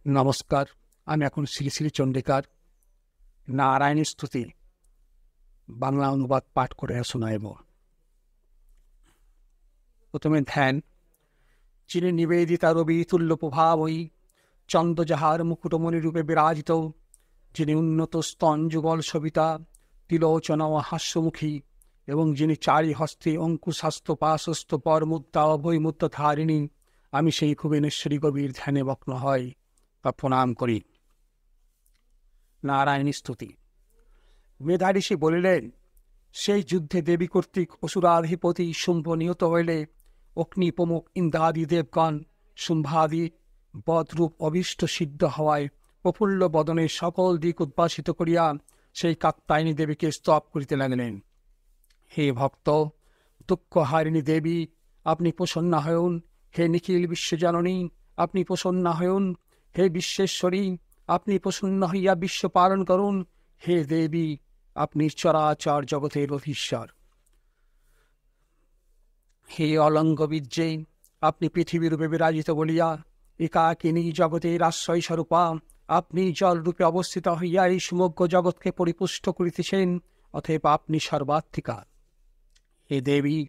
নমস্কার। আমি এখন শ্রী শ্রী চণ্ডিকার নারায়ণ স্তুতি বাংলা অনুবাদ পাঠ করে শোনাইব। প্রথমে ধ্যান। যিনি নিবেদিতা রবি তুল্য প্রভাবই চন্দ্র যাহার মুকুটমণি রূপে বিরাজিত, যিনি উন্নত স্তন যুগল সবিতা তিলোচনা ও হাস্যমুখী, এবং যিনি চারি হস্তে অঙ্কুশাস্ত্র পাশস্ত পরমুদ্রা অভয়মুদ্রা ধারিণী, আমি সেই ভুবনেশ্বরী গভীর ধ্যানে মগ্ন হয় বা প্রণাম করি। নারায়ণ স্তুতি। মেধা ঋষি বলিলেন, সেই যুদ্ধে দেবী কর্তৃক অসুরাধিপতি শুম্ভ নিহত হইলে অগ্নি প্রমুখ ইন্দ্রাদি দেবগণ শুম্ভাদি বদরূপ অভীষ্ট সিদ্ধ হওয়ায় প্রফুল্ল বদনে সকল দিক উদ্ভাসিত করিয়া সেই কাত্যায়নী দেবীকে স্তব করিতে লাগলেন। হে ভক্ত, দুঃখহারিণী দেবী, আপনি প্রসন্ন হউন। হে নিখিল বিশ্বজননী, আপনি প্রসন্ন হউন। হে বিশ্বেশ্বরী, আপনি প্রসন্ন হইয়া বিশ্ব পালন করুন। হে দেবী, আপনি চরাচর জগতের অধীশ্বর। হে অলঙ্গ বীর্যে, আপনি পৃথিবীরূপে বিরাজিত বলিয়া একাকিনী জগতের আশ্রয় স্বরূপা আপনি জলরূপে অবস্থিত হইয়া এই সমগ্র জগৎকে পরিপুষ্ট করিতেছেন, অতএব আপনি সর্বাত্মিকা। হে দেবী,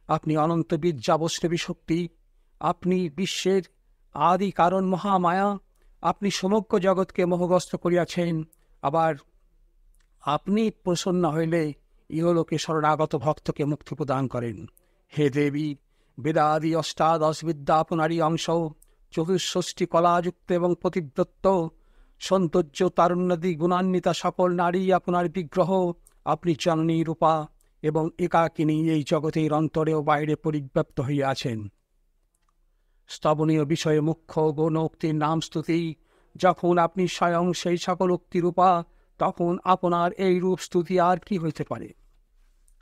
আপনি অনন্ত বীর্যা বৈষ্ণবী শক্তি, আপনি বিশ্বের আদি কারণ মহামায়া, আপনি সমগ্র জগৎকে মোহগ্রস্ত করিয়াছেন। আবার আপনি প্রসন্ন হইলে ইহলোকে শরণাগত ভক্তকে মুক্তি প্রদান করেন। হে দেবী, বেদাদি অষ্টাদশ বিদ্যা আপনারই অংশ, চতুষ্ষষ্ঠী কলাযুক্ত এবং প্রতিব্রত সৌন্দর্য তারুণ্যাদি গুণান্বিতা সকল নারী আপনার বিগ্রহ। আপনি জননী রূপা এবং একাকিনী এই জগতের অন্তরে ও বাইরে পরিব্যাপ্ত হইয়াছেন। স্তবনীয় বিষয়ে মুখ্য গৌণোক্তির নাম স্তুতি। যখন আপনি স্বয়ং সেই সকল উক্তিরূপা, তখন আপনার এই রূপ স্তুতি আর কি হইতে পারে?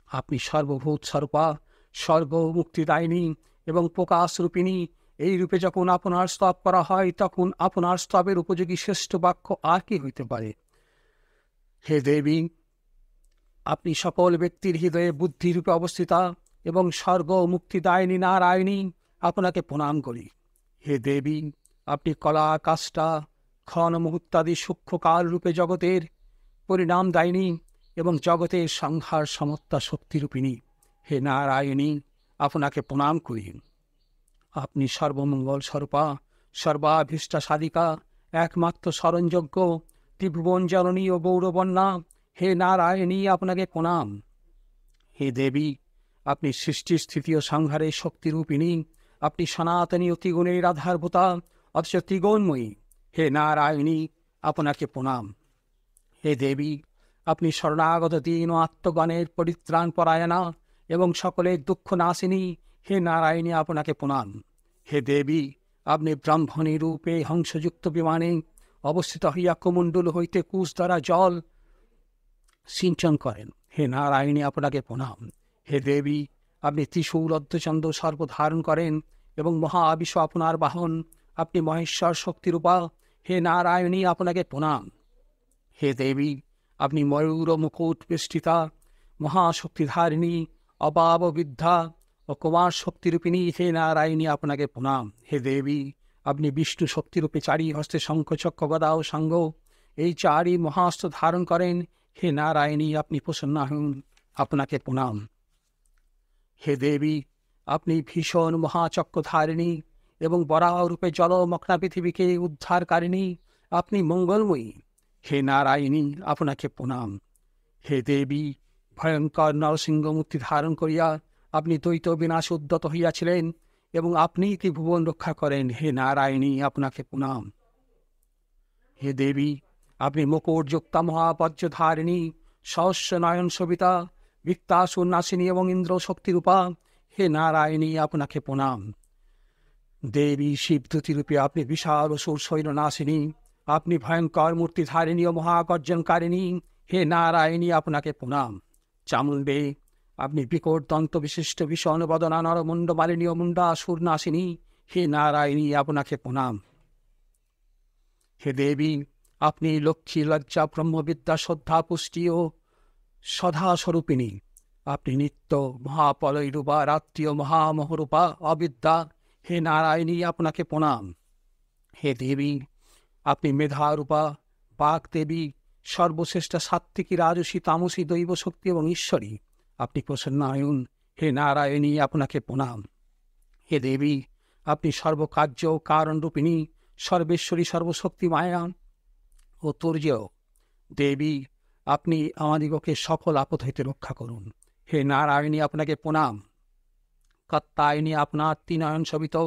আপনি সর্বভূত স্বরূপা, স্বর্গ মুক্তিদায়িনী এবং প্রকাশরূপিণী। এই রূপে যখন আপনার স্তব করা হয়, তখন আপনার স্তবের উপযোগী শ্রেষ্ঠ বাক্য আর কি হইতে পারে? হে দেবী, আপনি সকল ব্যক্তির হৃদয়ে বুদ্ধিরূপে অবস্থিতা এবং স্বর্গ মুক্তিদায়িনী নারায়ণী, আপনাকে প্রণাম করি। হে দেবী, আপনি কলা কাষ্টা ক্ষণ মুহূর্তাদি সূক্ষ্ম কাল রূপে জগতের পরিণাম দায়িনী এবং জগতের সংহার সমত্তা শক্তিরূপিণী। হে নারায়ণী, আপনাকে প্রণাম করি। আপনি সর্বমঙ্গল স্বরূপা, সর্বাভীষ্টা সাধিকা, একমাত্র স্মরণযোগ্য ত্রিভুবন জননী ও গৌরবন্যা। হে নারায়ণী, আপনাকে প্রণাম। হে দেবী, আপনি সৃষ্টি স্থিতি ও সংহারের শক্তিরূপিণী, আপনি সনাতনী ও ত্রিগুণের আধারভূতা, অথচ ত্রিগুণময়ী। হে নারায়ণী, আপনাকে প্রণাম। হে দেবী, আপনি শরণাগত দীন ও আত্মগণের পরিত্রাণ পরায়ণা এবং সকলের দুঃখ নাশিনী। হে নারায়ণী, আপনাকে প্রণাম। হে দেবী, আপনি ব্রাহ্মণী রূপে হংসযুক্ত বিমানে অবস্থিত হইয়া কুমণ্ডল হইতে কুশ দ্বারা জল সিঞ্চন করেন। হে নারায়ণী, আপনাকে প্রণাম। হে দেবী, আপনি ত্রিশূল অর্ধচন্দ্র সর্ব ধারণ করেন এবং মহাবিশ্ব আপনার বাহন। আপনি মহেশ্বর শক্তিরূপা। হে নারায়ণী, আপনাকে প্রণাম। হে দেবী, আপনি ময়ূর মুকুট বেষ্টিতা মহাশক্তিধারিণী, অবাব বিদ্যা ও কুমার শক্তিরূপিণী। হে নারায়ণী, আপনাকে প্রণাম। হে দেবী, আপনি বিষ্ণু শক্তিরূপে চারি হস্তে শঙ্খ চক্র গদা ও সাঙ্গ এই চারি মহাস্ত্র ধারণ করেন। হে নারায়ণী, আপনি প্রসন্ন হন, আপনাকে প্রণাম। হে দেবী, আপনি ভীষণ মহাচক্রধারিণী এবং বরাহ রূপে জলমগ্না পৃথিবীকে উদ্ধারকারিণী, আপনি মঙ্গলময়ী। হে নারায়ণী, আপনাকে প্রণাম। হে দেবী, ভয়ঙ্কর নরসিংহ মূর্তি ধারণ করিয়া আপনি দ্বৈত বিনাশ উদ্যত হইয়াছিলেন এবং আপনি ত্রিভুবন রক্ষা করেন। হে নারায়ণী, আপনাকে প্রণাম। হে দেবী, আপনি মুকুটযুক্তা মহাবজ্রধারিণী, সহস্র নয়ন সবিতা বৃত্তাসুর নাশিনী এবং ইন্দ্র শক্তিরূপা। হে নারায়ণী, আপনাকে প্রণাম। দেবী শিবদূতিরূপে আপনি বিশাল অসুর শৈল নাশিনী, আপনি ভয়ঙ্কর মূর্তিধারিণী ও মহাগর্জনকারিণী। হে নারায়ণী, আপনাকে প্রণাম। চামুণ্ডে, আপনি বিকট দন্ত বিশিষ্ট ভীষণ বদনা নরমুণ্ড মালিনী ও মুণ্ডাসুর নাশিনী। হে নারায়ণী, আপনাকে প্রণাম। হে দেবী, আপনি লক্ষ্মী লজ্জা ব্রহ্মবিদ্যা শ্রদ্ধা পুষ্টি ও সধা স্বরূপিণী, আপনি নিত্য মহাপলয় রূপা রাত্রি ও মহামহরূপা অবিদ্যা। হে নারায়ণী, আপনাকে প্রণাম। হে দেবী, আপনি মেধারূপা, বাক দেবী, সর্বশ্রেষ্ঠ সাত্ত্বিকী, রাজসী, তামসী, দৈব শক্তি এবং ঈশ্বরী। আপনি প্রসন্নায়ন। হে নারায়ণী, আপনাকে প্রণাম। হে দেবী, আপনি সর্বকার্য কারণরূপিণী, সর্বেশ্বরী, সর্বশক্তি, মায়া ও তুর্য। দেবী, আপনি আমাদিগকে সকল আপদ হইতে রক্ষা করুন। হে নারায়ণী, আপনাকে প্রণাম। কাত্যায়নী, আপনার ত্রিনয়ন শোভিত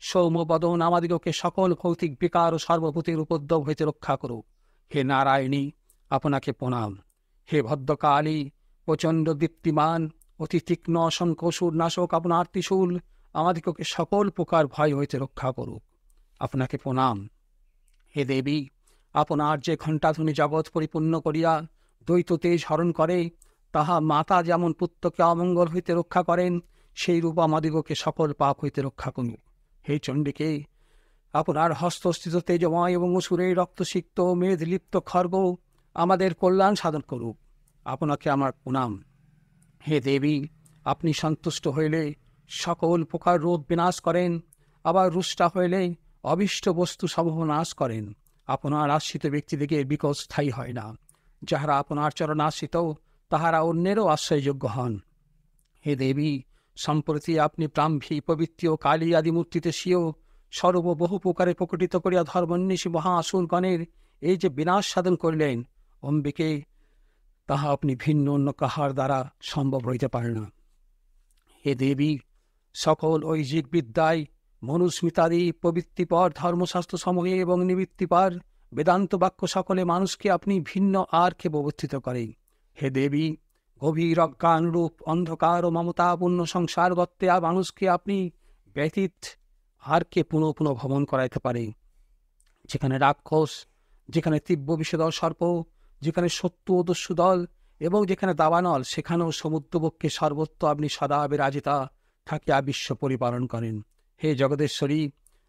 সৌম্যবদন আমাদিগকে সকল ভৌতিক বিকার ও সর্বভূতির উপদ্রব হইতে রক্ষা করুক। হে নারায়ণী, আপনাকে প্রণাম। হে ভদ্রকালী, প্রচণ্ড দীপ্তিমান, অতি তীক্ষ্ণ অসংখ্য অসুর নাশক, আপনার ত্রিশূল আমাদিগকে সকল প্রকার ভয় হইতে রক্ষা করুক। আপনাকে প্রণাম। হে দেবী, আপনার যে ঘণ্টাধ্বনি জগৎ পরিপূর্ণ করিয়া দ্বৈত তেজ হরণ করে, তাহা মাতা যেমন পুত্রকে অমঙ্গল হইতে রক্ষা করেন, সেই রূপ আমাদিগকে সকল পাপ হইতে রক্ষা করুক। হে চণ্ডিকে, আপনার হস্তস্থিত তেজময় এবং অসুরের রক্তসিক্ত মেদলিপ্ত খর্গ আমাদের কল্যাণ সাধন করুক। আপনাকে আমার প্রণাম। হে দেবী, আপনি সন্তুষ্ট হইলে সকল প্রকার রোগ বিনাশ করেন, আবার রুষ্টা হইলে অবিষ্ট বস্তু সমূহ নাশ করেন। আপনার আশ্রিত ব্যক্তিদিকে বিকট স্থায়ী হয় না। যাহারা আপনার চরণাশ্রিত, তাহারা অন্যেরও আশ্রয়যোগ্য হন। হে দেবী, সম্প্রতি আপনি ব্রাহ্মী, পবিত্র কালী আদি মূর্তিতে স্বীয় সর্ব বহু প্রকারে প্রকটিত করিয়া ধর্মন্বেষী মহাসুরগণের এই যে বিনাশ সাধন করিলেন, অম্বিকে, তাহা আপনি ভিন্ন অন্য কাহার দ্বারা সম্ভব হইতে পারে না। হে দেবী, সকল ঐজিক বিদ্যায় মনুস্মৃতাদি প্রবৃত্তিপর ধর্মশাস্ত্র সমূহে এবং নিবৃত্তিপর বেদান্ত বাক্য সকলে মানুষকে আপনি ভিন্ন আর কে প্রবর্তিত করেন। হে দেবী, গভীর অজ্ঞানরূপ অন্ধকার ও মমতাপূর্ণ সংসারগত্যে মানুষকে আপনি ব্যতীত আর কে পুনঃ পুনঃ ভ্রমণ করাইতে পারে। যেখানে রাক্ষস, যেখানে তীব্র বিষধর সর্প, যেখানে সত্য ও দস্যু দল এবং যেখানে দাবানল, সেখানেও সমুদ্রবক্ষে সর্বত্র আপনি সদা বিরাজিতা থাকিয়া বিশ্ব পরিপালন করেন। হে জগদেশ্বরী,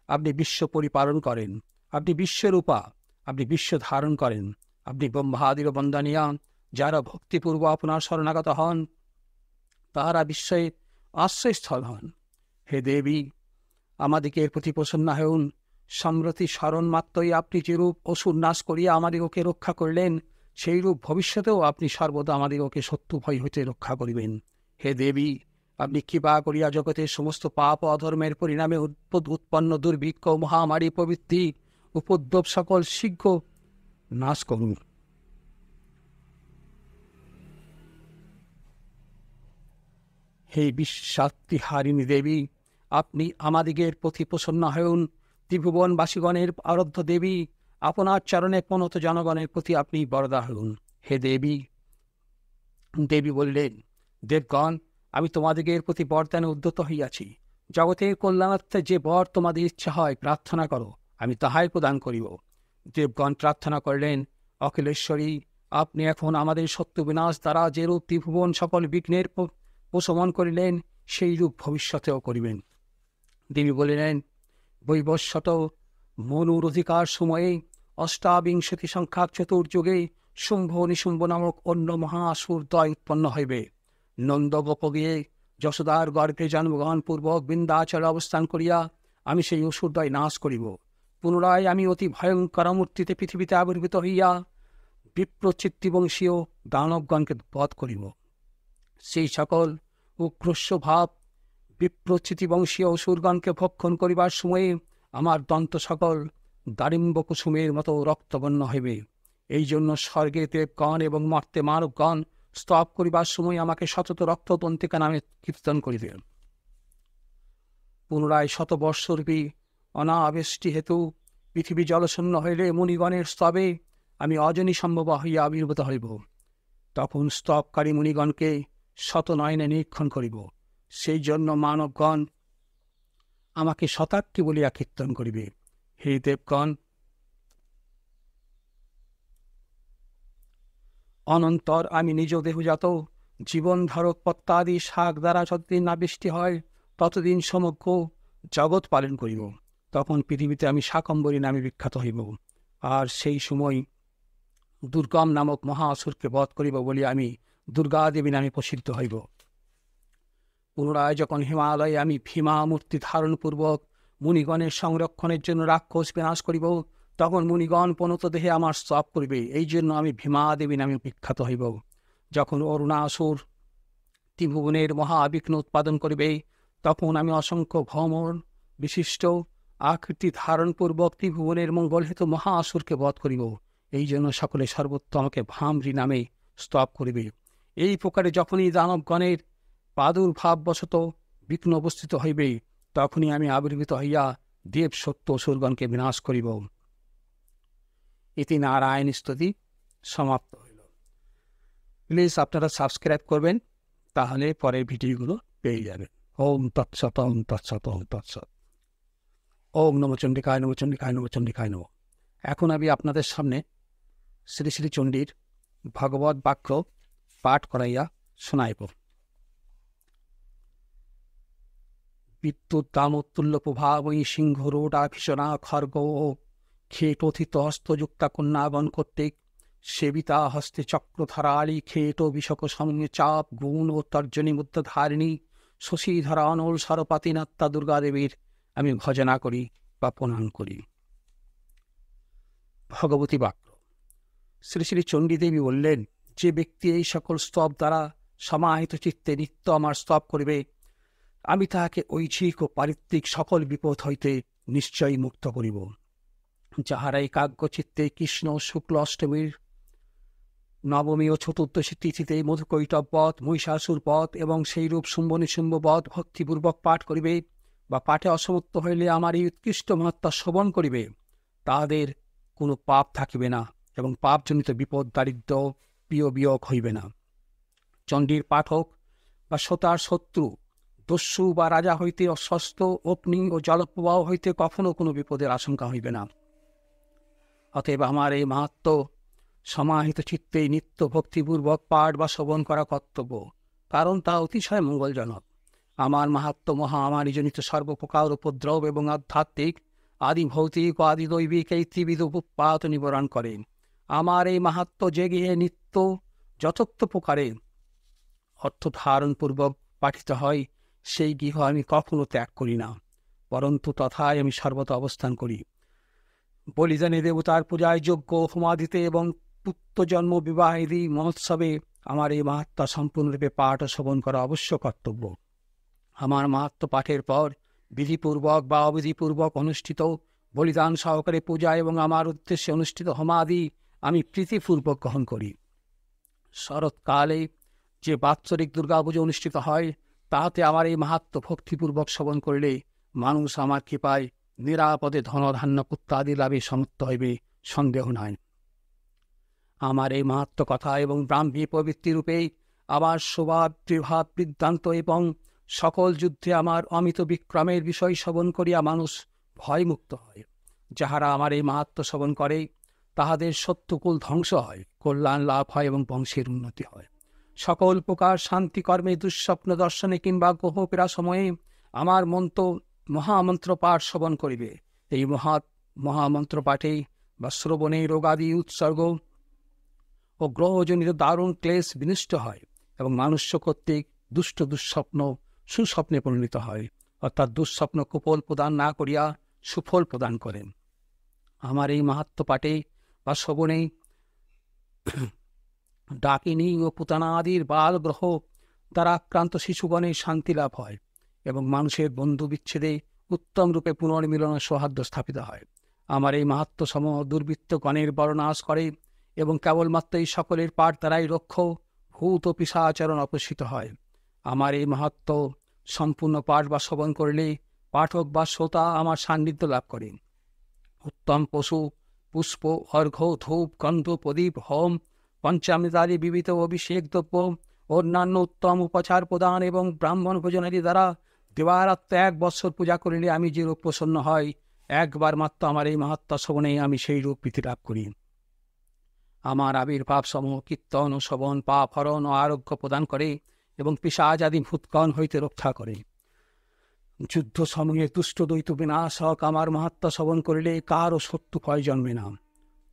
আপনি বিশ্ব পরিপালন করেন। আপনি বিশ্বরূপা, আপনি বিশ্ব ধারণ করেন। আপনি ব্রহ্মাদির বন্দনীয়া। যারা ভক্তিপূর্ব আপনার শরণাগত হন, তাহারা বিশ্বের আশ্রয়স্থল হন। হে দেবী, আমাদিকে এর প্রতি প্রসন্ন হউন। সম্প্রতি স্মরণ মাত্রই আপনি যেরূপ অসুর নাশ করিয়া আমাদিগকে রক্ষা করলেন, সেইরূপ ভবিষ্যতেও আপনি সর্বদা আমাদিগকে শত্রু ভয় হইতে রক্ষা করিবেন। হে দেবী, আপনি কৃপা করিয়া জগতের সমস্ত পাপ ও অধর্মের পরিণামে উৎপন্ন দুর্ভিক্ষ, মহামারী প্রভৃতি উপদ্রব সকল শীঘ্র নাশ করুন। হে বিশ্বাত্তিহারিণী দেবী, আপনি আমাদিগের প্রতি প্রসন্ন হউন। ত্রিভুবনবাসীগণের আরাধ্য দেবী, আপনার চরণে প্রণত জনগণের প্রতি আপনি বরদা হউন। হে দেবী, দেবী বললেন, দেবগণ, আমি তোমাদিগের প্রতি বরদানে উদ্যত হইয়াছি। জগতের কল্যাণার্থে যে বর তোমাদের ইচ্ছা হয় প্রার্থনা করো, আমি তাহাই প্রদান করিব। দেবগণ প্রার্থনা করলেন, অখিলেশ্বরী, আপনি এখন আমাদের সত্য বিনাশ দ্বারা যেরূপ ত্রিভুবন সকল বিঘ্নের প্রশমন করিলেন, সেই রূপ ভবিষ্যতেও করিবেন। দেবী বলিলেন, বৈবস্বত মনুর অধিকার সময়ে অষ্টাবিংশতি সংখ্যাক চতুর্যুগে শুম্ভ নিশুম্ভ নামক অন্য মহাসুর দ্বয় উৎপন্ন হইবে। নন্দগোপ গিয়ে যশোদার গর্ভে জন্মগ্রহণ পূর্বক বৃন্দাচলে অবস্থান করিয়া আমি সেই অসুরদ্বয় নাশ করিব। পুনরায় আমি অতি ভয়ঙ্কর মূর্তিতে পৃথিবীতে আবির্ভূত হইয়া বিপ্রচিত্তিবংশীয় দানবগণকে বধ করিব। সেই সকল উগ্রস্য ভাব বিপ্রচিতিবংশীয় অসুরগণকে ভক্ষণ করিবার সময়ে আমার দন্ত সকল দারিম্ব কুসুমের মতো রক্তবর্ণ হইবে। এই জন্য স্বর্গে দেবগণ এবং মর্তে মানবগণ স্তব করিবার সময় আমাকে শতত রক্ততন্ত্রিকা নামে কীর্তন করিবে। পুনরায় শতবর্ষরূপী অনাবৃষ্টি হেতু পৃথিবী জলশূন্য হইলে মুনিগণের স্তবে আমি অজনী সম্ভব হইয়া আবির্ভূত হইব। তখন স্তবকারী মুনিগণকে শতনয়নে নিরীক্ষণ করিব। সেই জন্য মানবগণ আমাকে শতাক্ষী বলিয়া কীর্তন করিবে। হে দেবগণ, অনন্তর আমি নিজ দেহজাত জীবনধারক পত্তাদি শাক দ্বারা যতদিন না বৃষ্টি হয়, ততদিন সমগ্র জগৎ পালন করিব। তখন পৃথিবীতে আমি শাকম্বরী নামে বিখ্যাত হইব। আর সেই সময় দুর্গম নামক মহাসুরকে বধ করিব বলিয়া আমি দুর্গাদেবী নামে প্রসিদ্ধ হইব। পুনরায় যখন হিমালয়ে আমি ভীমা মূর্তি ধারণপূর্বক মুনিগণের সংরক্ষণের জন্য রাক্ষস বিনাশ করিব, তখন মুনিগণ পনত দেহে আমার স্তব করিবে, এই জন্য আমি ভীমা দেবী নামে বিখ্যাত হইব। যখন অরুণাসুর ত্রিভুবনের মহাবিঘ্ন উৎপাদন করিবে, তখন আমি অসংখ্য ভ্রমণ বিশিষ্ট আকৃতি ধারণপূর্বক ত্রিভুবনের মঙ্গল হেতু মহাসুরকে বধ করিব। এই জন্য সকলে সর্বত্র আমাকে ভামরি নামে স্তব করিবে। এই প্রকারে যখনই দানবগণের প্রাদুর্ভাববশত বিঘ্ন অবস্থিত হইবে, তখনই আমি আবির্ভূত হইয়া দেব সত্য অসুরগণকে বিনাশ করিব। ইতি নারায়ণ স্তুতি সমাপ্ত হইল। প্লিজ আপনারা সাবস্ক্রাইব করবেন, তাহলে পরের ভিডিওগুলো পেয়ে যাবেন। ওম তৎসৎ, ওম তৎসৎ, ওম তৎসৎ। ওম নম চণ্ডিকায়, নম চণ্ডিকায়, নম চণ্ডিকায় নম। এখন আমি আপনাদের সামনে শ্রী শ্রী চণ্ডীর ভগবত বাক্য পাঠ করাইয়া শোনাইব। বিদ্যুৎ দামোত্তুল্য প্রভাবই সিংহরোডা ভীষণা খর্গ ও খেটোথিত হস্তযুক্তা কন্যাগণ কর্তৃক সেবিতা হস্তে চক্রধারালি খেট বিষক সঙ্গে চাপ গুণ ও তর্জনী মুদ্রাধারিণী শশীধরা অনল সরপাতি নাত্তা দুর্গাদেবীর আমি ভজনা করি বা প্রণাম করি। ভগবতী বাক্য। শ্রী শ্রী চণ্ডীদেবী বললেন, যে ব্যক্তি এই সকল স্তব দ্বারা সমাহিত চিত্তে নিত্য আমার স্তব করিবে, আমি তাহাকে ঐচ্ছিক ও পারিত্রিক সকল বিপদ হইতে নিশ্চয়ই মুক্ত করিব। যাহারা একাগ্র চিত্তে কৃষ্ণ শুক্ল অষ্টমীর নবমী ও চতুর্দশী তিথিতে মধুকৈটববধ, মহিষাসুরবধ এবং সেইরূপ শুম্ভ নিশুম্ভবধ ভক্তিপূর্বক পাঠ করিবে বা পাঠে অসমর্থ হইলে আমার এই উৎকৃষ্ট মহাত্মা শ্রবণ করিবে, তাহাদের কোনো পাপ থাকিবে না এবং পাপজনিত বিপদ দারিদ্র প্রিয় বিয়োগ হইবে না। চণ্ডীর পাঠক বা শ্রোতার শত্রু, দস্যু বা রাজা হইতে অস্বস্ত অগ্নি ও জলপ্রবাহ হইতে কখনো কোনো বিপদের আশঙ্কা হইবে না। অতএব আমার এই মাহাত্ম্য সমাহিত চিত্তে নিত্য ভক্তিপূর্বক পাঠ বা শ্রবণ করা কর্তব্য, কারণ তা অতিশয় মঙ্গলজনক। আমার মাহাত্ম্য মহা আমারই জনিত সর্বপ্রকার উপদ্রব এবং আধ্যাত্মিক আদি ভৌতিক ও আদি দৈবিক এই ত্রিবিধ উৎপাত নিবারণ করে। আমার এই মাহাত্ম্য যে গৃহে নিত্য যথার্থ প্রকারে অর্থধারণপূর্বক পাঠিত হয়, সেই গৃহ আমি কখনো ত্যাগ করি না, পরন্তু তথায় আমি সর্বদা অবস্থান করি। বলিদানে দেবতার পূজায় যজ্ঞ হোমাদিতে এবং পুত্রজন্ম বিবাহাদি মহোৎসবে আমার এই মাহাত্ম্য সম্পূর্ণরূপে পাঠ ও শ্রবণ করা অবশ্য কর্তব্য। আমার মাহাত্ম্য পাঠের পর বিধিপূর্বক বা অবিধিপূর্বক অনুষ্ঠিত বলিদান সহকারে পূজা এবং আমার উদ্দেশ্যে অনুষ্ঠিত হোমাদি আমি প্রীতিপূর্বক গ্রহণ করি। শরৎকালে যে বাৎসরিক দুর্গাপুজো অনুষ্ঠিত হয়, তাহাতে আমার এই মাহাত্ম্য ভক্তিপূর্বক শ্রবণ করিলে মানুষ আমার কৃপায় নিরাপদে ধনধান্য পুত্রাদি লাভে সমর্থ হইবে, সন্দেহ নাই। আমার এই মাহাত্ম্য কথা এবং ব্রাহ্মী প্রবৃত্তি রূপে আমার স্বভাব বিভাব বৃত্তান্ত এবং সকল যুদ্ধে আমার অমিত বিক্রমের বিষয় শ্রবণ করিয়া মানুষ ভয়মুক্ত হয়। যাহারা আমার এই মাহাত্ম্য শ্রবণ করে, তাহাদের শত্রুকুল ধ্বংস হয়, কল্যাণ লাভ হয় এবং বংশের উন্নতি হয়। সকল প্রকার শান্তিকর্মে, দুঃস্বপ্ন দর্শনে কিংবা গ্রহপীড়া সময়ে আমার মহামন্ত্র পাঠ শ্রবণ করিবে। এই মহামন্ত্র পাঠে বা শ্রবণে রোগাদি উৎসর্গ ও গ্রহজনিত দারুণ ক্লেশ বিনষ্ট হয় এবং মানুষ্য কর্তৃক দুষ্ট দুঃস্বপ্ন সুস্বপ্নে পরিণত হয়, অর্থাৎ দুঃস্বপ্ন কুফল প্রদান না করিয়া সুফল প্রদান করেন। আমার এই মাহাত্ম্য পাঠে বা শ্রবণে ডাকিনী ও পুতানা আদির বাল গ্রহ দ্বারা আক্রান্ত শিশুগণের শান্তি লাভ হয় এবং মানুষের বন্ধু বিচ্ছেদে উত্তম রূপে পুনর্মিলন সৌহার্দ্য স্থাপিত হয়। আমার এই মাহাত্ম্য সমূহ দুর্বৃত্তগণের বরনাশ করে এবং কেবলমাত্র এই সকলের পাঠ দ্বারাই রক্ষ ভূত ও পিশাচারণ অপসৃত হয়। আমার এই মাহাত্ম্য সম্পূর্ণ পাঠ বা শ্রবণ করলে পাঠক বা শ্রোতা আমার সান্নিধ্য লাভ করে। উত্তম পশু, পুষ্প, অর্ঘ্য, ধূপ, গন্ধ, প্রদীপ, হোম, পঞ্চামৃতাদি বিবিধ অভিষেক দ্রব্য, অন্যান্য উত্তম উপচার প্রদান এবং ব্রাহ্মণ ভোজনাদি দ্বারা দেবারাত্ম 1 বৎসর পূজা করিলে আমি যে রূপ প্রসন্ন হয়, একবার মাত্র আমার এই মাহাত্ম্য শ্রবণে আমি সেই রূপ প্রীতি লাভ করি। আমার আবির্ভাব সমূহ কীর্তন ও শ্রবণ পাপ হরণ ও আরোগ্য প্রদান করে এবং পিশাচ আদি ভূতগণ হইতে রক্ষা করে। যুদ্ধ সমূহে দুষ্ট দৈত্য বিনাশক আমার মাহাত্ম্য শ্রবণ করিলে কারও শত্রু ভয় জন্মে না।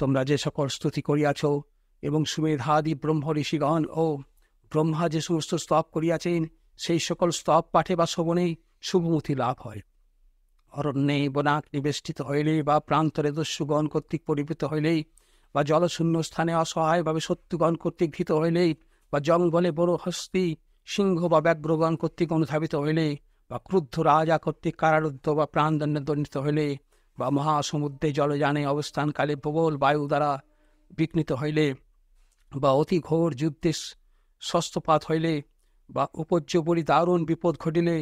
তোমরা যে সকল স্তুতি করিয়াছ এবং সুমেধাদি ব্রহ্ম ঋষিগণ ও ব্রহ্মা যে সমস্ত স্তব করিয়াছেন, সেই সকল স্তব পাঠে বা শ্রবণে শুভমতি লাভ হয়। অরণ্যে বনাক নিবেষ্টিত হইলে বা প্রান্তরে দস্যুগণ কর্তৃক পরিবৃত হইলেই বা জলশূন্য স্থানে অসহায়ভাবে শত্রুগণ কর্তৃক ভীত হইলেই বা জঙ্গলে বড় হস্তি সিংহ বা ব্যাঘ্রগণ কর্তৃক অনুধাবিত হইলে বা ক্রুদ্ধ রাজা কর্তৃক কারারুদ্ধ বা প্রাণদণ্ডে দণ্ডিত হইলে বা মহাসমুদ্রে জলযানে অবস্থানকালে প্রবল বায়ু দ্বারা বিঘ্নিত হইলে বা অতি ঘোর যুদ্ধে শস্ত্রপাত হইলে বা উপর্যবরী দারুণ বিপদ ঘটিলে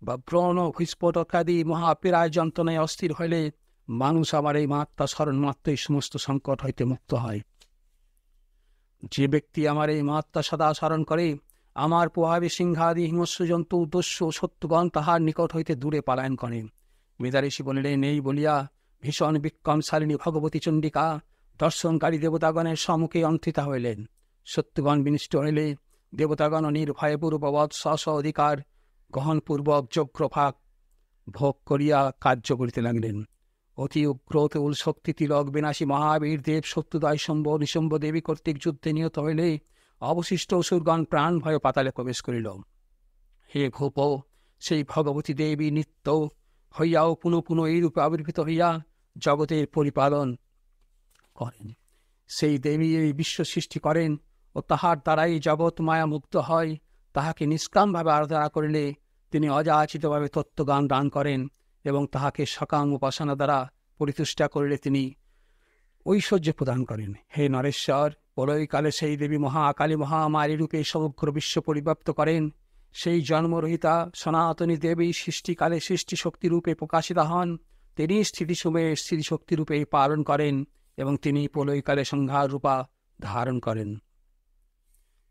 বা ব্রণ বিস্ফোটকাদি মহাপীড়ায় যন্ত্রণায় অস্থির হইলে মানুষ আমার এই মাত্রা স্মরণ মাত্রই সমস্ত সংকট হইতে মুক্ত হয়। যে ব্যক্তি আমার এই মাত্রা সদা স্মরণ করে, আমার প্রভাবে সিংহাদি হিংস্র জন্তু দস্যু শত্রুগণ তাহার নিকট হইতে দূরে পলায়ন করে। মেধাঋষি বলিলেন, এই বলিয়া ভীষণ বিক্রমশালিনী ভগবতী চণ্ডিকা দর্শনকারী দেবতাগণের সম্মুখে অন্ত্রিতা হইলেন। শত্রুগণ বিনিষ্ট হইলে দেবতাগণ নির্ভয়ে পূর্ববৎ স্ব অধিকার গ্রহণপূর্বক যজ্ঞভাগ ভোগ করিয়া কার্য করিতে লাগিলেন। অতি উগ্র তুল শক্তি তিলক বিনাশী মহাবীর দেব শত্রুদয় শম্ভ নিশম্ভ দেবী কর্তৃক যুদ্ধে নিহত হইলে অবশিষ্ট অসুরগণ প্রাণ ভয়ে পাতালে প্রবেশ করিল। হে ঘোপ, সেই ভগবতী দেবী নিত্য হইয়াও পুনঃ পুনঃ এইরূপে আবির্ভূত হইয়া জগতের পরিপালন করেন। সেই দেবী এই বিশ্ব সৃষ্টি করেন ও তাহার দ্বারাই জগৎ মায়া মুক্ত হয়। তাহাকে নিষ্কামভাবে আরাধনা করিলে তিনি অযাচিতভাবে তত্ত্বজ্ঞান দান করেন এবং তাহাকে সকাম উপাসনা দ্বারা পরিতুষ্টা করিলে তিনি ঐশ্বর্য প্রদান করেন। হে নরেশ্বর, প্রলয়কালে সেই দেবী মহাকালী মহামারী রূপে সমগ্র বিশ্ব পরিব্যাপ্ত করেন। সেই জন্মরহিতা সনাতনী দেবী সৃষ্টিকালে সৃষ্টিশক্তিরূপে প্রকাশিতা হন। তিনি স্থিতিসময়ে স্থিতিশক্তিরূপে পালন করেন এবং তিনি প্রলয়কালে সংহার রূপা ধারণ করেন।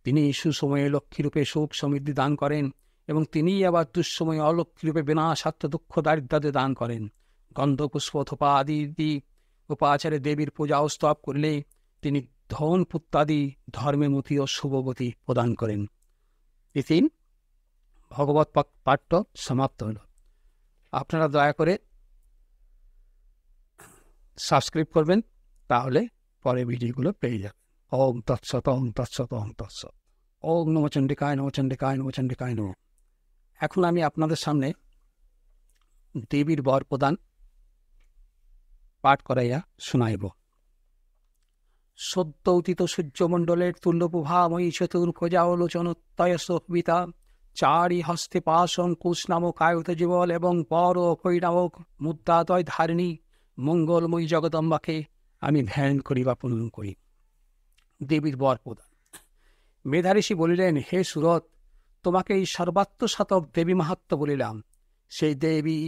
তিনি সুসময়ে লক্ষ্মীরূপে সুখ সমৃদ্ধি দান করেন এবং তিনি আবার দুঃসময়ে অলক্ষ্মীরূপে বিনাশাত্ম দুঃখ দারিদ্র্য দান করেন। গন্ধপুষ্প থোপা আদি উপাচারে দেবীর পূজা ও স্তব করলে তিনি ধন পুত্রাদি ধর্মেমতি ও শুভবতী প্রদান করেন। ইতি ভগবত পাঠ্য সমাপ্ত হল। আপনারা দয়া করে সাবস্ক্রাইব করবেন, তাহলে পরে ভিডিওগুলো পেয়ে যাবেন। ওম তৎসৎ, ওম তৎসৎ, ওম তৎসৎ। ওম নমঃ চণ্ডিকায়, নমঃ চণ্ডিকায়, নমঃ চণ্ডিকায় নমঃ। এখন আমি আপনাদের সামনে দেবীর বর প্রদান পাঠ করাইয়া শুনাইব। সদ্য উদিত সূর্যমণ্ডলের তুল্যপ্রভাময়ী চতুর্ভুজালোচনোত্তয়সবিতা চারি হস্তে পাশ অঙ্কুশ নামক আয়ত জীবল এবং বর ও অক্ষয় নামক মুদ্রাদয় ধারিণী মঙ্গলময়ী জগদম্বাকে আমি ধ্যান করি বা প্রণাম করি। দেবীর বর প্রদান। মেধাঋষি বলিলেন, হে সুরত, তোমাকে এই সর্বাত্মশতক দেবী মাহাত্ম বলিলাম। সেই দেবী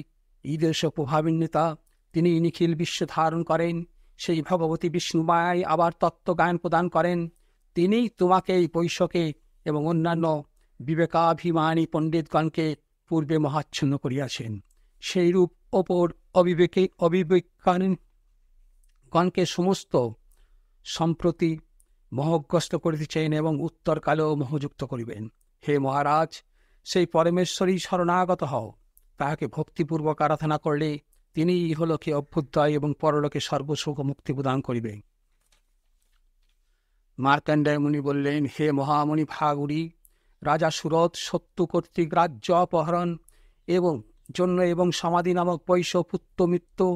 ঈদেশ প্রভাবিন্বিতা, তিনি নিখিল বিশ্ব ধারণ করেন। সেই ভগবতী বিষ্ণুমায় আবার তত্ত্বজ্ঞান প্রদান করেন। তিনি তোমাকে এই বৈশ্যকে এবং অন্যান্য বিবেকাভিমানী পণ্ডিতগণকে পূর্বে মহাচ্ছন্ন করিয়াছেন। সেইরূপ অপর অবিবেকগণকে সমস্ত সম্প্রতি মোহগ্রস্ত করিতেছেন এবং উত্তরকালেও মোহযুক্ত করিবেন। হে মহারাজ, সেই পরমেশ্বরী শরণাগত হও। তাহাকে ভক্তিপূর্বক আরাধনা করলে তিনি ইহলোকে অভ্যুদয় এবং পরলোকে সর্বসুখ মুক্তি প্রদান করিবেন। মার্কণ্ডেয় মুনি বললেন, হে মহামুনি ভাগুরি, রাজা সুরত শত্রু কর্তৃক রাজ্য অপহরণ এবং সমাধি নামক বৈশ্য পুত্র মৃত্যু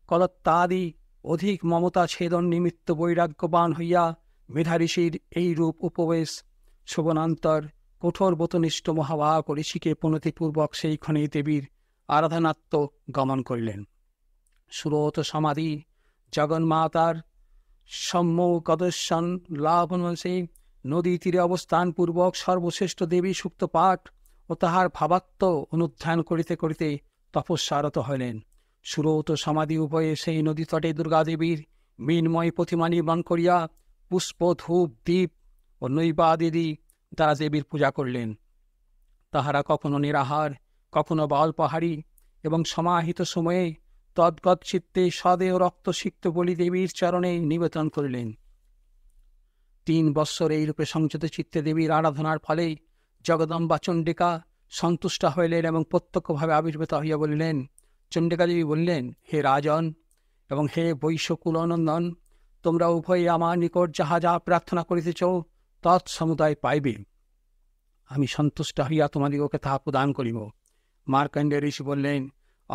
কলত্তাদি অধিক মমতা ছেদন নিমিত্ত বৈরাগ্যবান হইয়া মেধাঋষির এই রূপ উপবেশ শোভনান্তর কঠোর ব্রতনিষ্ঠ মহাভাগ ঋষিকে প্রণতিপূর্বক সেইখানে দেবীর আরাধনাত্ম গমন করিলেন। সুরত সমাধি জগন্মাতার সম্মুখদর্শন লাভনসে নদী তীরে অবস্থানপূর্বক সর্বশ্রেষ্ঠ দেবী সুক্ত পাঠ ও তাহার ভাবাত্ম অনুধ্যান করিতে করিতে তপস্যারত হইলেন। সুরত সমাধি উভয়ে সেই নদী তটে দুর্গাদেবীর মৃন্ময় প্রতিমা নির্মাণ করিয়া পুষ্প ধূপ দীপ ও নৈবাদিদি দ্বারা দেবীর পূজা করলেন। তাহারা কখনো নিরাহার, কখনো বালপাহাড়ি এবং সমাহিত সময়ে তদ্গত চিত্তে সদেহ রক্তসিক্ত বলি দেবীর চরণে নিবেদন করিলেন। 3 বৎসর এইরূপে সংযত চিত্তে দেবীর আরাধনার ফলে জগদম্বা চণ্ডিকা সন্তুষ্ট হইলেন এবং প্রত্যক্ষভাবে আবির্ভূত হইয়া বলিলেন। চণ্ডিকা দেবী বললেন, হে রাজন এবং হে বৈশ্যকুলনন্দন, তোমরা উভয়ে আমার নিকট যাহা যাহা প্রার্থনা করিতেছ তৎসমুদায় পাইবে। আমি সন্তুষ্ট হইয়া তোমাদিগকে তাহা প্রদান করিব। মার্কণ্ডেয় ঋষি বললেন,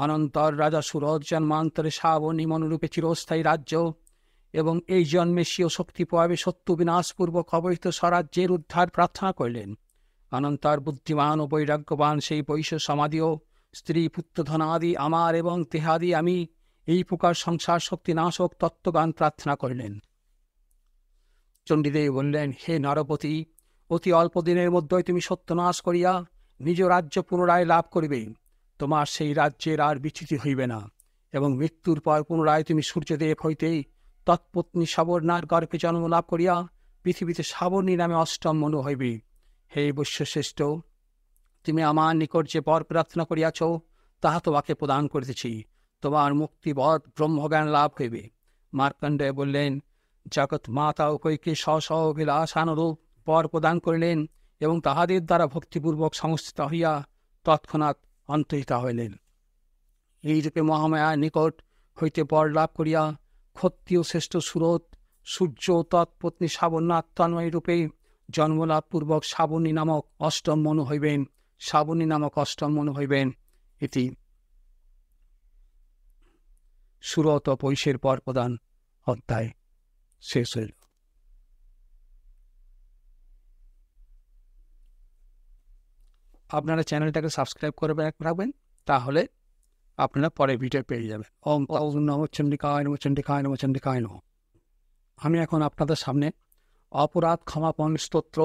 অনন্তর রাজা সুরজ জন্মান্তরে শ্রাবণী মনোরূপে চিরস্থায়ী রাজ্য এবং এই জন্মে স্বীয় শক্তি প্রভাবে সত্য বিনাশপূর্বক অবহিত স্বরাজ্যের উদ্ধার প্রার্থনা করিলেন। অনন্তর বুদ্ধিমান ও বৈরাগ্যবান সেই বৈশ্য সমাধিও স্ত্রী পুত্র ধনাদি আমার এবং তেহাদি আমি এই প্রকার সংসার শক্তি নাশক তত্ত্বগান প্রার্থনা করিলেন। চণ্ডীদেবী বললেন, হে নরপতি, অতি অল্প দিনের মধ্যেই তুমি সত্যনাশ করিয়া নিজ রাজ্য পুনরায় লাভ করিবে। তোমার সেই রাজ্যের আর বিচ্যুতি হইবে না এবং মৃত্যুর পর পুনরায় তুমি সূর্যদেব হইতে তৎপত্নী সাবর্ণার গর্ভে জন্ম লাভ করিয়া পৃথিবীতে সাবর্ণী নামে অষ্টম মনু হইবে। হে বৈশ্যশ্রেষ্ঠ, তুমি আমার নিকট যে বর প্রার্থনা করিয়াছ তাহা তোমাকে প্রদান করিতেছি। তোমার মুক্তিবৎ ব্রহ্মজ্ঞান লাভ হইবে। মার্কণ্ডেয় বললেন, জগৎ মাতা উভয়কে অভিলাষানুরূপ বর প্রদান করিলেন এবং তাহাদের দ্বারা ভক্তিপূর্বক সংস্থিত হইয়া তৎক্ষণাৎ অন্তর্হিতা হইলেন। এইরূপে মহামায়ার নিকট হইতে বর লাভ করিয়া ক্ষত্রিয় শ্রেষ্ঠ সুরত সূর্য তৎপত্নী সাবর্ণার তন্ময় রূপে জন্মলাভপূর্বক শ্রাবণী নামক অষ্টম মনু হইবেন। শ্রাবণী নামক অষ্টম মনু হইবেন। এটি সুরত ও পৈশের পর প্রদান অধ্যায় শেষ হইল। আপনারা চ্যানেলটাকে সাবস্ক্রাইব করে রাখবেন, তাহলে আপনারা পরে ভিডিও পেয়ে যাবেন। ওম নমঃ চণ্ডিকায় নমঃ চণ্ডিকায় নমঃ চণ্ডিকায় নমঃ। আমি এখন আপনাদের সামনে অপরাধ ক্ষমাপণ স্তোত্র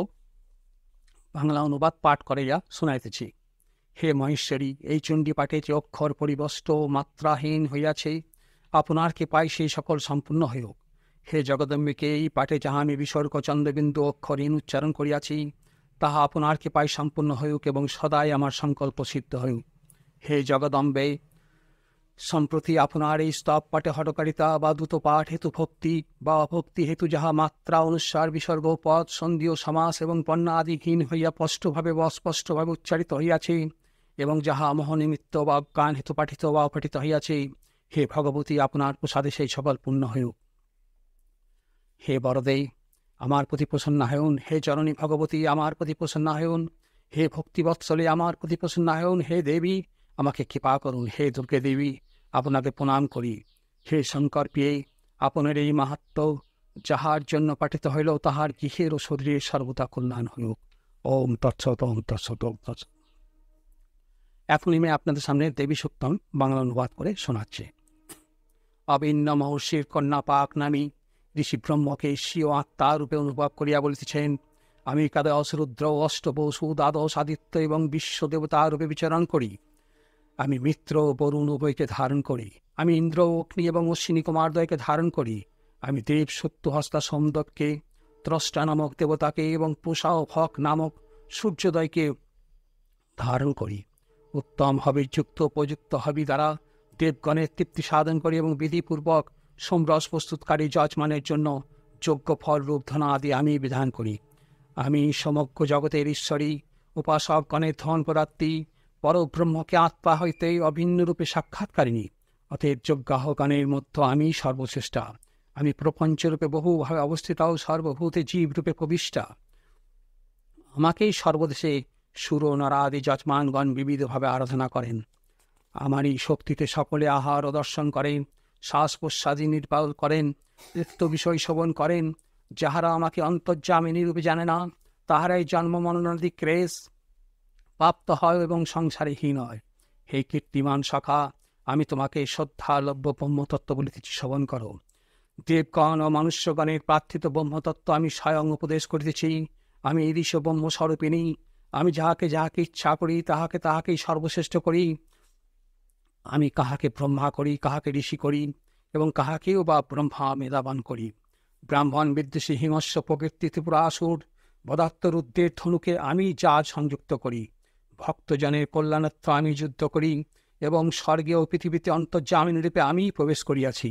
বাংলা অনুবাদ পাঠ করাইয়া শুনাইতেছি। হে মহেশ্বরী, এই চণ্ডী পাঠে যে অক্ষর পরিবষ্ট মাত্রাহীন হইয়াছে, আপনার কৃপায় সেই সকল সম্পূর্ণ হইউক। হে জগদম্বিকে, এই পাঠে যাহা আমি বিসর্গ চন্দ্রবিন্দু অক্ষরহীন উচ্চারণ করিয়াছি তাহা আপনার কৃপায় সম্পূর্ণ হইউক এবং সদাই আমার সংকল্প সিদ্ধ হইউক। হে জগদম্বে, সম্প্রতি আপনার এই স্তব পাঠে হঠকারিতা বা দ্রুত পাঠ হেতু ভক্তি বা অভক্তি হেতু যাহা মাত্রা অনুসার বিসর্গ পদ সন্ধি ও সমাস এবং পণ্যা আদিহীন হইয়া স্পষ্টভাবে বা অস্পষ্টভাবে উচ্চারিত হইয়াছে এবং যাহা মোহনিমিত্ত বা গান হেতু পাঠিত বা অপাঠিত হইয়াছে, হে ভগবতী, আপনার প্রসাদে সেই সকল পূর্ণ হইউক। হে বরদে, আমার প্রতি প্রসন্ন হউন। হে জননী ভগবতী, আমার প্রতি প্রসন্ন হউন। হে ভক্তিবৎসলে, আমার প্রতি প্রসন্ন হউন। হে দেবী, আমাকে কৃপা করুন। হে দুর্গে দেবী, আপনাকে প্রণাম করি। হে শঙ্কর প্রিয়ে, আপনার এই মাহাত্ম্য যাহার জন্য পাঠিত হইল তাহার গৃহের ও শরীরের সর্বদা কল্যাণ হইউক। ওম তৎসৎ, ওম তৎসৎ, ওম তৎসৎ। এখন আমি আপনাদের সামনে দেবী সূক্তম বাংলা অনুবাদ করে শোনাচ্ছে। অভিন্ন মহর্ষির কন্যা পাক নামী ঋষি ব্রহ্মকে স্বীয় আত্মা রূপে অনুভব করিয়া বলিতেছেন, আমি একাদশ রুদ্র, অষ্টবসু, দ্বাদশ আদিত্য এবং বিশ্বদেবতা রূপে বিচরণ করি। আমি মিত্র ও বরুণ উভয়কে ধারণ করি। আমি ইন্দ্র, অগ্নি এবং অশ্বিনী কুমারদ্বয়কে ধারণ করি। আমি দেব সত্যহস্তা সোমদত্তকে, ত্রষ্টা নামক দেবতাকে এবং পুষা ও ভক নামক সূর্যোদয়কে ধারণ করি। উত্তম হবিযুক্ত উপযুক্ত হবি দ্বারা দেবগণের তৃপ্তি সাধন করি এবং বিধিপূর্বক সোমরস প্রস্তুতকারী যজমানের জন্য যোগ্য ফলরূপ ধন আদি আমি বিধান করি। আমি সমগ্র জগতের ঈশ্বরী, উপাসকগণের ধন প্রদাত্রী, পরব্রহ্মকে আত্মা হইতে অভিন্নরূপে সাক্ষাৎকারিণী। অতএব যজ্ঞাহগণের মধ্যে আমি সর্বশ্রেষ্ঠা। আমি প্রপঞ্চরূপে বহুভাবে অবস্থিত ও সর্বভূতে জীবরূপে প্রবিষ্টা। আমাকেই সর্বদেশে সুর নরাদি যজমানগণ বিবিধভাবে আরাধনা করেন। আমারই শক্তিতে সকলে আহার ও দর্শন করেন, শ্বাস প্রশ্বাসী নির্বাহ করেন, তীর্থ বিষয় শোভন করেন। যাহারা আমাকে অন্তর্যামিনী রূপে জানে না, তাহারাই জন্ম মরণাদি ক্লেশ প্রাপ্ত হয় এবং সংসারে হীন হয়। হে কীর্তিমান সখা, আমি তোমাকে শ্রদ্ধালভ্য ব্রহ্মতত্ত্ব বলিতেছি, শ্রবণ করো। দেবগণ ও মনুষ্যগণের প্রার্থিত ব্রহ্মতত্ত্ব আমি স্বয়ং উপদেশ করিতেছি। আমি ঈশ ব্রহ্মস্বরূপিণী। আমি যাহাকে যাহাকে ইচ্ছা করি তাহাকেই সর্বশ্রেষ্ঠ করি। আমি কাহাকে ব্রহ্মা করি, কাহাকে ঋষি করি এবং কাহাকেও বা ব্রহ্মা মেধাবান করি। ব্রাহ্মণ বিদ্বেষী হিংস্র প্রকৃতি ত্রিপুরাসুর বদাত্ত রুদ্রের ধনুকে আমি যা সংযুক্ত করি। ভক্তজনের কল্যাণার্থ আমি যুদ্ধ করি এবং স্বর্গে ও পৃথিবীতে অন্তর্যামিনী রূপে আমি প্রবেশ করিয়াছি।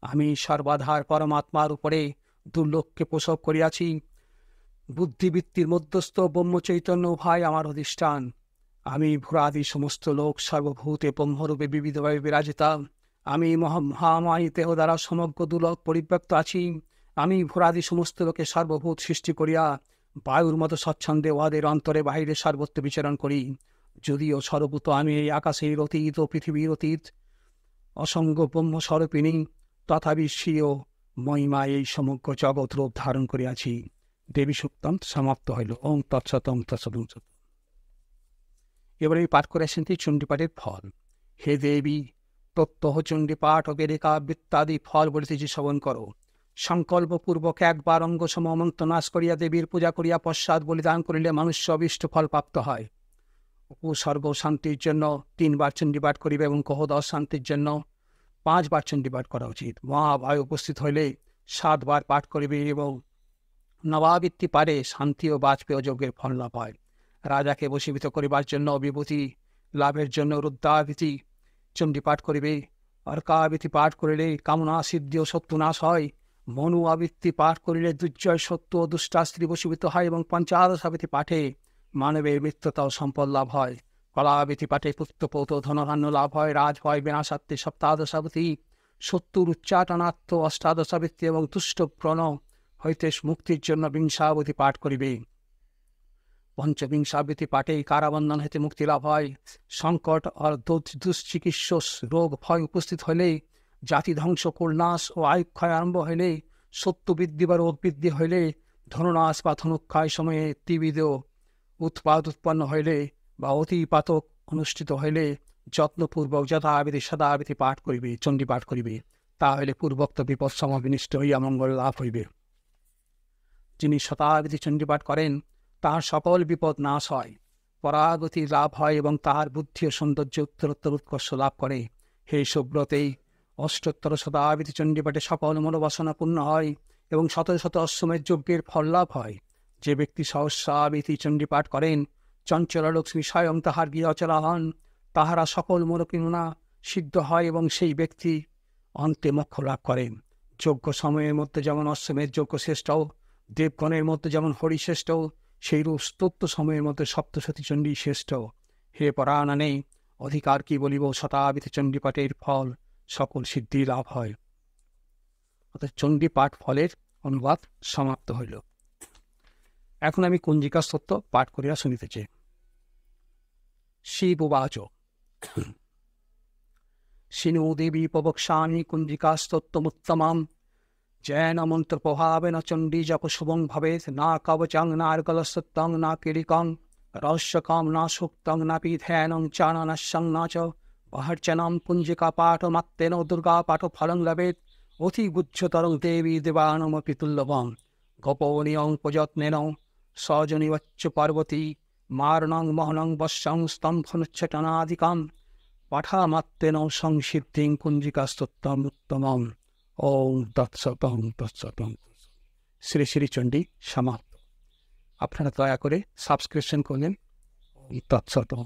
আমি সর্বাধার পরমাত্মার উপরে দুর্লোককে প্রসব করিয়াছি। বুদ্ধিবৃত্তির মধ্যস্থ ব্রহ্মচৈতন্য উভয় আমার অধিষ্ঠান। আমি ভূরাদি সমস্ত লোক সর্বভূতে ব্রহ্মরূপে বিবিধভাবে বিরাজিতা। আমি মহামায়ী দেহ দ্বারা সমগ্র দুর্লভ পরিব্যক্ত আছি। আমি ভূরাদি সমস্ত লোকে সর্বভূত সৃষ্টি করিয়া বায়ুর মতো স্বচ্ছন্দে উহাদের অন্তরে বাহিরে সর্বত্র বিচরণ করি। যদিও সর্বত আমি এই আকাশের অতীত ও পৃথিবীর অতীত অসঙ্গ ব্রহ্মস্বরূপিণী, তথাপি স্বীয় মহিমায় এই সমগ্র জগৎ রূপ ধারণ করিয়াছি। দেবী সুক্তম সমাপ্ত হইল। ওম তৎসতম তৎসতম। এবারে পাঠ করে আসেন চণ্ডীপাঠের ফল। হে দেবী, প্রত্যহ চণ্ডীপাঠ ও বেদিকা বৃত্তাদি ফল বলিতেছি শ্রবণ করো। সংকল্পপূর্বক একবার অঙ্গসম অনন্ত নাশ করিয়া দেবীর পূজা করিয়া পশ্চাৎ বলিদান করিলে মানুষ অভীষ্ট ফল প্রাপ্ত হয়। উপসর্গ শান্তির জন্য 3 বার চণ্ডীপাঠ করিবে এবং কোহদশ শান্তির জন্য 5 বার চণ্ডীপাঠ করা উচিত। মহাভয় উপস্থিত হইলে 7 বার পাঠ করিবে এবং নবাবৃত্তি পারে শান্তি ও বাজপেয় যজ্ঞের ফল লাভ হয়। রাজাকে বশীভূত করিবার জন্য বিভূতি লাভের জন্য রুদ্রাবৃত্তি চণ্ডীপাঠ করিবে। অর্কাবৃত্তি পাঠ করিলে কামনা সিদ্ধি ও শত্রু নাশ হয়। মনু আবৃত্তি পাঠ করিলে দুর্জয় সত্য ও দুষ্টাস্ত্রী বশীভূত হয় এবং পঞ্চাদশ আবৃত্তি পাঠে মানবের মিত্রতা ও সম্পদ লাভ হয়। কলাবৃত্তি পাঠে পুত্রপৌত্র ধনধান্য লাভ হয়। রাজভয় বিনাশাত্মে সপ্তাদশ আবৃত্তি, শত্রুর উচ্চাটনাত্ম অষ্টাদশ আবৃত্তি এবং দুষ্ট প্রণ হইতে মুক্তির জন্য বিংশাবৃত্তি পাঠ করিবে। পঞ্চবিংশাবৃত্তি পাঠে কারাবন্ধন হইতে মুক্তি লাভ হয়। সংকট আর দুশ্চিকিৎস রোগ ভয় উপস্থিত হইলে, জাতি ধ্বংস কুলনাশ ও আয়ুক্ষয় আরম্ভ হইলে, শত্রু বৃদ্ধি বা রোগ বৃদ্ধি হইলে, ধনুনাশ বা ধনুক্ষয় সময়ে ত্রিবিধ উৎপাদ উৎপন্ন হইলে বা অতিপাতক অনুষ্ঠিত হইলে যত্নপূর্বক যথাবিধি সদাবিধি পাঠ করিবে, চণ্ডী পাঠ করিবে। তা হইলে পূর্বোক্ত বিপদ সমাবিনিষ্ট হইয়া মঙ্গল লাভ হইবে। যিনি শতাবিধি চণ্ডীপাঠ করেন তাহার সকল বিপদ নাশ হয়, পরাগতি লাভ হয় এবং তাহার বুদ্ধি ও সৌন্দর্য উত্তরোত্তর উৎকর্ষ লাভ করে। হে সুব্রতেই, অষ্টোত্তর শতাবিধি চণ্ডীপাঠে সকল মনোবাসনা পূর্ণ হয় এবং শত শত অশ্বমেধ যজ্ঞের ফল লাভ হয়। যে ব্যক্তি সহস্রাবিধি চণ্ডীপাঠ করেন, চঞ্চলা লক্ষ্মী স্বয়ং তাহার গৃহে অচলা হন। তাহারা সকল মনোকামনা সিদ্ধ হয় এবং সেই ব্যক্তি অন্তে মোক্ষ লাভ করেন। যজ্ঞ সময়ের মধ্যে যেমন অশ্বমেধ যজ্ঞ শ্রেষ্ঠ, দেবগণের মধ্যে যেমন হরি শ্রেষ্ঠ, সেইরূপ স্তোত্র সময়ের মধ্যে সপ্তশতী চণ্ডী শ্রেষ্ঠ। হে পরাণানে, অধিকার কি বলিব, শতাবিধি চণ্ডীপাঠের ফল সকল সিদ্ধি লাভ হয়। অর্থাৎ চণ্ডীপাঠ ফলের অনুবাদ সমাপ্ত হইল। এখন আমি কুঞ্জিকা স্তোত্র পাঠ করিয়া শুনিতেছি। শিব উবাচ, শিনু দেবী প্রবক্ষ্যামি কুঞ্জিকা স্তোত্রমুত্তমম, জৈন মন্ত্র প্রভাবেন চণ্ডী জপ শুভং ভবেৎ। না কবচং নার্গলস্তং না কিরিকং রহস্যকং না সুক্তং না পিধ্যানং চাননস্যং না চ অহর্চনম কুঞ্জিকা পাঠমাত্তেন দুর্গা পাঠ ফলং লভেৎ। অতি গুচ্ছতরং দেবী দেবানমপি তুল্যবং, গোপনীয়ং প্রযত্নেন সজনিবচ্চ পার্বতী। মারণং মহনং বশ্যং স্তম্ভনুচ্ছটনাদিকং, পাঠামাত্তেন সংসিদ্ধিং কুঞ্জিকা স্তোত্রম উত্তমম। ওম তৎসতং তৎসতং। শ্রী শ্রী চণ্ডী সমাপ্ত। আপনারা দয়া করে সাবস্ক্রিপশন করলেন। ওম তৎসতং।